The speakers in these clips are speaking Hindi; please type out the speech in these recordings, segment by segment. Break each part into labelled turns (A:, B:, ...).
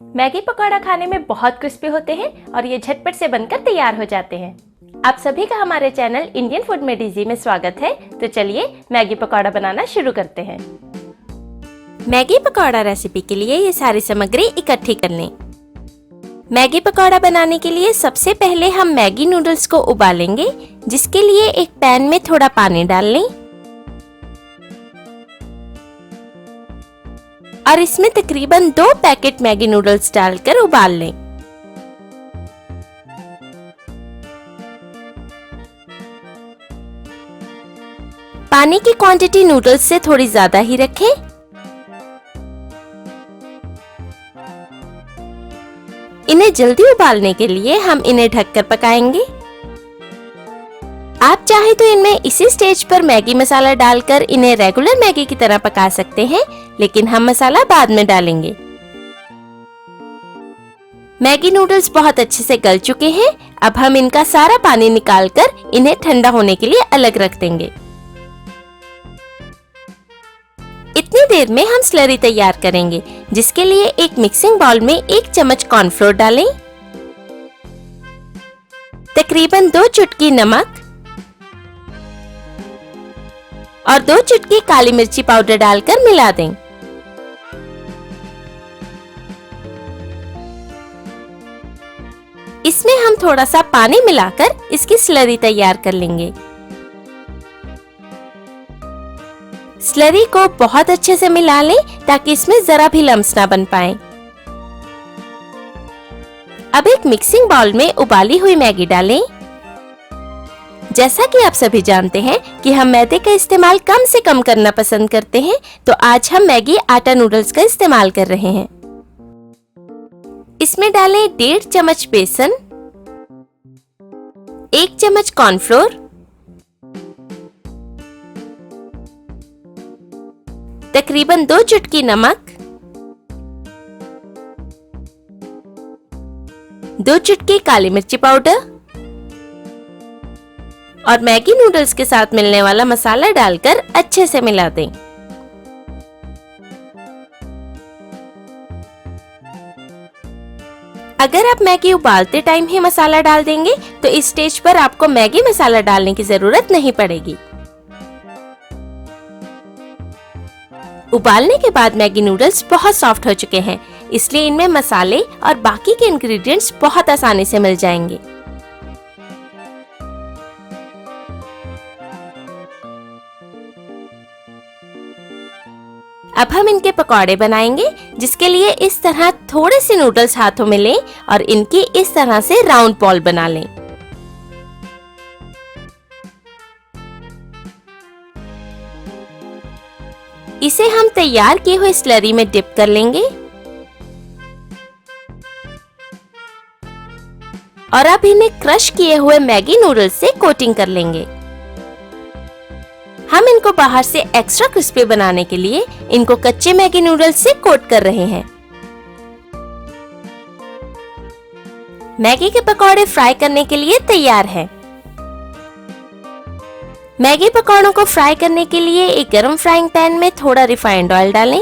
A: मैगी पकौड़ा खाने में बहुत क्रिस्पी होते हैं और ये झटपट से बनकर तैयार हो जाते हैं। आप सभी का हमारे चैनल इंडियन फूड में डीजी में स्वागत है। तो चलिए मैगी पकौड़ा बनाना शुरू करते हैं। मैगी पकौड़ा रेसिपी के लिए ये सारी सामग्री इकट्ठी कर लें। मैगी पकौड़ा बनाने के लिए सबसे पहले हम मैगी नूडल्स को उबालेंगे, जिसके लिए एक पैन में थोड़ा पानी डाल लें और इसमें तकरीबन 2 पैकेट मैगी नूडल्स डालकर उबाल लें। पानी की क्वांटिटी नूडल्स से थोड़ी ज्यादा ही रखें। इन्हें जल्दी उबालने के लिए हम इन्हें ढककर पकाएंगे। आप चाहे तो इनमें इसी स्टेज पर मैगी मसाला डालकर इन्हें रेगुलर मैगी की तरह पका सकते हैं, लेकिन हम मसाला बाद में डालेंगे। मैगी नूडल्स बहुत अच्छे से गल चुके हैं। अब हम इनका सारा पानी निकालकर इन्हें ठंडा होने के लिए अलग रख देंगे। इतनी देर में हम स्लरी तैयार करेंगे, जिसके लिए एक मिक्सिंग बाउल में 1 चम्मच कॉर्नफ्लोर डालें, तकरीबन 2 चुटकी नमक और 2 चुटकी काली मिर्ची पाउडर डालकर मिला दें। इसमें हम थोड़ा सा पानी मिलाकर इसकी स्लरी तैयार कर लेंगे। स्लरी को बहुत अच्छे से मिला लें ताकि इसमें जरा भी लम्स ना बन पाए। अब एक मिक्सिंग बाउल में उबाली हुई मैगी डालें। जैसा कि आप सभी जानते हैं कि हम मैदे का इस्तेमाल कम से कम करना पसंद करते हैं, तो आज हम मैगी आटा नूडल्स का इस्तेमाल कर रहे हैं। इसमें डालें 1.5 चम्मच बेसन, 1 चम्मच कॉर्नफ्लोर, तकरीबन 2 चुटकी नमक, 2 चुटकी काली मिर्ची पाउडर और मैगी नूडल्स के साथ मिलने वाला मसाला डालकर अच्छे से मिला दें। अगर आप मैगी उबालते टाइम ही मसाला डाल देंगे तो इस स्टेज पर आपको मैगी मसाला डालने की जरूरत नहीं पड़ेगी। उबालने के बाद मैगी नूडल्स बहुत सॉफ्ट हो चुके हैं, इसलिए इनमें मसाले और बाकी के इंग्रेडिएंट्स बहुत आसानी से मिल जाएंगे। अब हम इनके पकौड़े बनाएंगे, जिसके लिए इस तरह थोड़े से नूडल्स हाथों में लें और इनकी इस तरह से राउंड बॉल बना लें। इसे हम तैयार किए हुए स्लरी में डिप कर लेंगे और अब इन्हें क्रश किए हुए मैगी नूडल्स से कोटिंग कर लेंगे। हम इनको बाहर से एक्स्ट्रा क्रिस्पी बनाने के लिए इनको कच्चे मैगी नूडल्स से कोट कर रहे हैं। मैगी के पकौड़े फ्राई करने के लिए तैयार हैं। मैगी पकौड़ों को फ्राई करने के लिए एक गरम फ्राइंग पैन में थोड़ा रिफाइंड ऑयल डालें।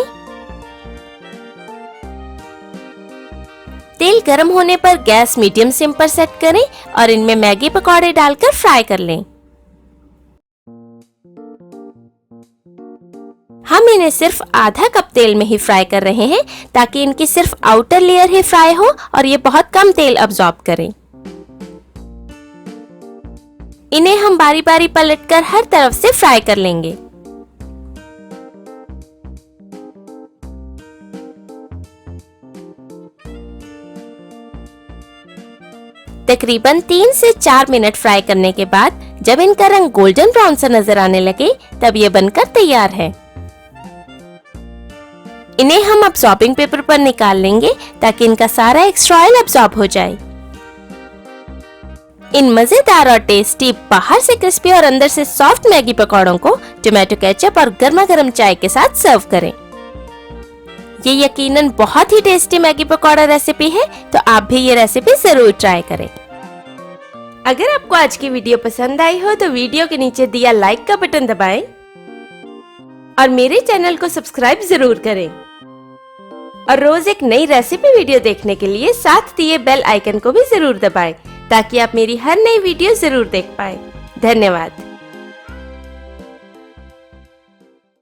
A: तेल गरम होने पर गैस मीडियम सिम पर सेट करें और इनमें मैगी पकौड़े डालकर फ्राई कर लें। हम इन्हें सिर्फ आधा कप तेल में ही फ्राई कर रहे हैं, ताकि इनकी सिर्फ आउटर लेयर ही फ्राई हो और ये बहुत कम तेल अब्सॉर्ब करें। इन्हें हम बारी बारी पलटकर हर तरफ से फ्राई कर लेंगे। तकरीबन 3 से 4 मिनट फ्राई करने के बाद जब इनका रंग गोल्डन ब्राउन सा नजर आने लगे, तब ये बनकर तैयार है। इन्हें हम अब्सॉर्बिंग पेपर पर निकाल लेंगे ताकि इनका सारा एक्स्ट्रा ऑयल अब्सॉर्ब हो जाए। इन मजेदार और टेस्टी बाहर से क्रिस्पी और अंदर से सॉफ्ट मैगी पकौड़ों को टोमेटो केचप और गर्मा गर्म चाय के साथ सर्व करें। ये यकीनन बहुत ही टेस्टी मैगी पकौड़ा रेसिपी है, तो आप भी ये रेसिपी जरूर ट्राई करें। अगर आपको आज की वीडियो पसंद आई हो तो वीडियो के नीचे दिया लाइक का बटन दबाएं और मेरे चैनल को सब्सक्राइब जरूर करें। और रोज एक नई रेसिपी वीडियो देखने के लिए साथ दिए बेल आइकन को भी जरूर दबाएं, ताकि आप मेरी हर नई वीडियो जरूर देख पाएं। धन्यवाद।